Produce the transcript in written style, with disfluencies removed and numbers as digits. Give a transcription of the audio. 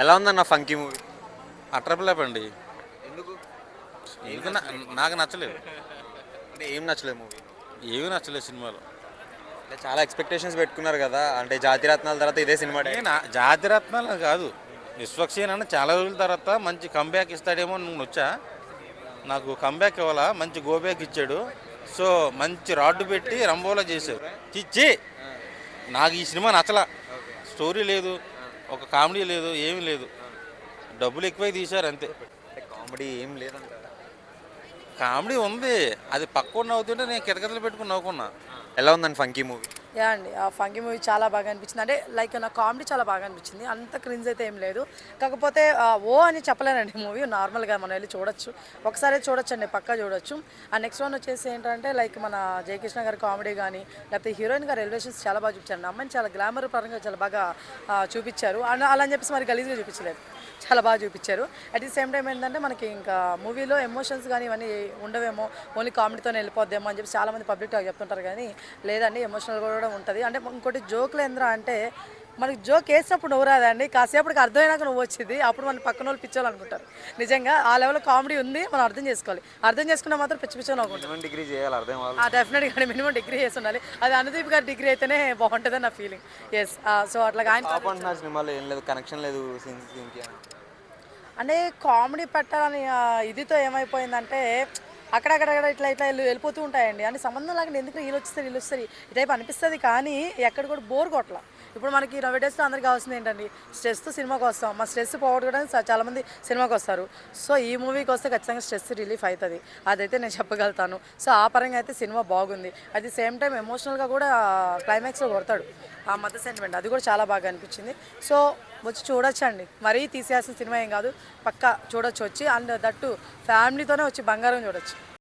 ఎలా ఉందన్న funky movie? అట్రపులేప్ అండి. ఎందుకు? ఎందుకు నాకు నచ్చలేదు. అంటే ఏం నచ్చలేదు మూవీ? ఏమీ నచ్చలేదు సినిమాలో. అంటే చాలా ఎక్స్పెక్టేషన్స్ పెట్టుకున్నారు కదా, అంటే జాతిరత్నాల తర్వాత ఇదే సినిమా నేను జాతిరత్నాలు కాదు, విశ్వక్సేన్ అన్న చాలా రోజుల తర్వాత మంచి కంబ్యాక్ ఇస్తాడేమో నువ్వు వచ్చా. నాకు కంబ్యాక్ ఇవ్వాలా, మంచి గోబ్యాక్ ఇచ్చాడు. సో మంచి రాడ్డు పెట్టి రంబోలా చేశాడు. చిచ్చి నాకు ఈ సినిమా నచ్చలా. స్టోరీ లేదు, ఒక కామెడీ లేదు, ఏమీ లేదు. డబ్బులు ఎక్కువై తీశారు అంతే. అంటే కామెడీ ఏం లేదంట. కామెడీ ఉంది, అది పక్కన నవ్వుతుంటే నేను కిటకిటలు పెట్టుకుని నవ్వుకున్నా. ఎలా ఉందని ఫంకీ మూవీ? యా అండి, ఆ ఫంకీ మూవీ చాలా బాగా అనిపించింది. అంటే లైక్ నా కామెడీ చాలా బాగా అనిపించింది. అంత క్రింజ్ అయితే ఏం లేదు. కాకపోతే ఓ అని చెప్పలేనండి, మూవీ నార్మల్గా మనం వెళ్ళి చూడొచ్చు, ఒకసారి చూడొచ్చు అండి, పక్కా చూడొచ్చు. ఆ నెక్స్ట్ వన్ వచ్చేసి ఏంటంటే లైక్ మన జయకృష్ణ గారి కామెడీ కానీ, లేకపోతే హీరోయిన్ గారి ఎలివేషన్స్ చాలా బాగా చూపించారు. అమ్మాయిని చాలా గ్లామర్ పరంగా చాలా బాగా చూపించారు. అలా అని చెప్పేసి మరి గలీజ్గా చూపించలేదు, చాలా బాగా చూపించారు. అట్ ది సేమ్ టైం ఏంటంటే మనకి ఇంకా మూవీలో ఎమోషన్స్ కానీ ఇవన్నీ ఉండవేమో, ఓన్లీ కామెడీతోనే వెళ్ళిపోద్దేమో అని చెప్పి చాలామంది పబ్లిక్ చెప్తుంటారు. కానీ లేదండి, ఎమోషనల్ కూడా ఉంటుంది. అంటే ఇంకోటి జోకులు ఏంద్రా అంటే మనకి జోక్ వేసినప్పుడు నవ్వు రాదండి, కాసేపటికి అర్థమైనాక నువ్వు వచ్చింది, అప్పుడు మన పక్కన వాళ్ళు పిచ్చోళ్ళనుకుంటారు. నిజంగా ఆ లెవెల్లో కామెడీ ఉంది, మనం అర్థం చేసుకోవాలి. అర్థం చేసుకున్నా మాత్రం పిచ్చి పిచ్చోళ్ళు అనుకుంటాం. డిగ్రీ చేయాలి అర్థం డెఫినెట్గా మినిమం డిగ్రీ చేసి ఉండాలి. అది అనుదీప్ గారి డిగ్రీ అయితేనే బాగుంటుందని నా ఫీలింగ్. ఎస్, సో అట్లాగా ఆయన సినిమాలో ఏం లేదు, కనెక్షన్ లేదు అంటే కామెడీ పెట్టాలని ఇదితో ఏమైపోయిందంటే అక్కడక్కడ ఇట్లా ఇట్లా వెళ్ళిపోతూ ఉంటాయండి. అని సంబంధం లేకుండా ఎందుకు వీళ్ళు వస్తారు ఈ టైప్ అనిపిస్తుంది. కానీ ఎక్కడ కూడా బోర్ కొట్ల. ఇప్పుడు మనకి నవ్వేడేస్లో అందరికి కావాల్సింది ఏంటండి, స్ట్రెస్తో సినిమాకి వస్తాం. మా స్ట్రెస్ పోగొట్టుకోవడానికి చాలామంది సినిమాకి వస్తారు. సో ఈ మూవీకి వస్తే ఖచ్చితంగా స్ట్రెస్ రిలీఫ్ అవుతుంది, అదైతే నేను చెప్పగలుగుతాను. సో ఆ పరంగా అయితే సినిమా బాగుంది. అట్ ది సేమ్ టైం ఎమోషనల్గా కూడా క్లైమాక్స్లో కొడతాడు, ఆ మదర్ సెంటిమెంట్, అది కూడా చాలా బాగా అనిపించింది. సో వచ్చి చూడొచ్చు అండి, మరీ తీసేయాల్సిన సినిమా ఏం కాదు, పక్కా చూడొచ్చు వచ్చి. అండ్ దట్టు ఫ్యామిలీతోనే వచ్చి బంగారం చూడొచ్చు.